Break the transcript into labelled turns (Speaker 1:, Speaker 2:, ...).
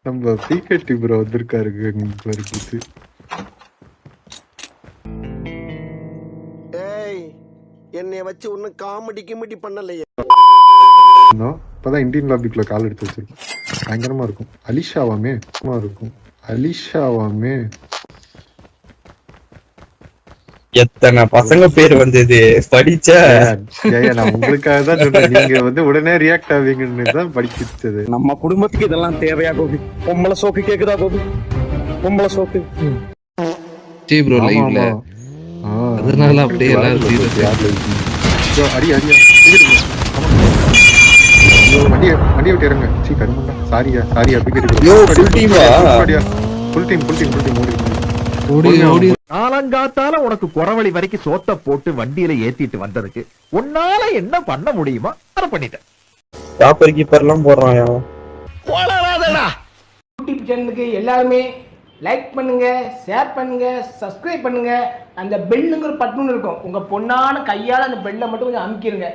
Speaker 1: நம்ம PKD bro வந்திருக்காருங்க இருக்கு.
Speaker 2: ஏய் என்னைய வச்சு ஒன்னும் காமெடி கிமெடி பண்ணலையே.
Speaker 1: இப்பதான் இந்தியன் லாபிக்ல கால் எடுத்து வச்சிருக்கோம். பயங்கரமா இருக்கும். அலிஷாவாமே இருக்கும். அலிஷாவாமே
Speaker 3: எத்தனை பசங்க பேர் வந்தது படிச்ச.
Speaker 1: நான் உங்களுக்காக தான் சொன்னேன். நீங்க வந்து உடனே ரியாக்ட் ஆவீங்கன்னு தான் படிச்சது.
Speaker 4: நம்ம குடும்பத்துக்கு இதெல்லாம் தேவையா கோபி? பொம்பளை சோக்கு கேக்குதா கோபி? பொம்பளை சோக்கு
Speaker 5: ஜி ப்ரோ லைவ்ல அதனால அப்படியே எல்லாரும்
Speaker 1: அடி அடியா வண்டியை விட்டு இறங்க. சீ கருமண்டா. சாரியா ஃபுல் டீம் ஓடி.
Speaker 6: காலங்காத்தால உனக்கு குறவழி வரைக்கும் சோத்த போட்டு வண்டியில ஏத்திட்டு வந்ததுக்கு உன்னால என்ன பண்ண முடியுமா அதை பண்ணிட்டேன்.
Speaker 3: டாப்பர் கீப்பர் எல்லாம் போடுறான்.
Speaker 7: யூடியூப் சேனலுக்கு எல்லாருமே லைக் பண்ணுங்க, ஷேர் பண்ணுங்க, சப்ஸ்கிரைப் பண்ணுங்க. அந்த பெல்லுங்கிற பட்டன் இருக்கும், உங்க பொண்ணான கையால அந்த பெல்லை மட்டும் கொஞ்சம் அமுக்கிடுங்க.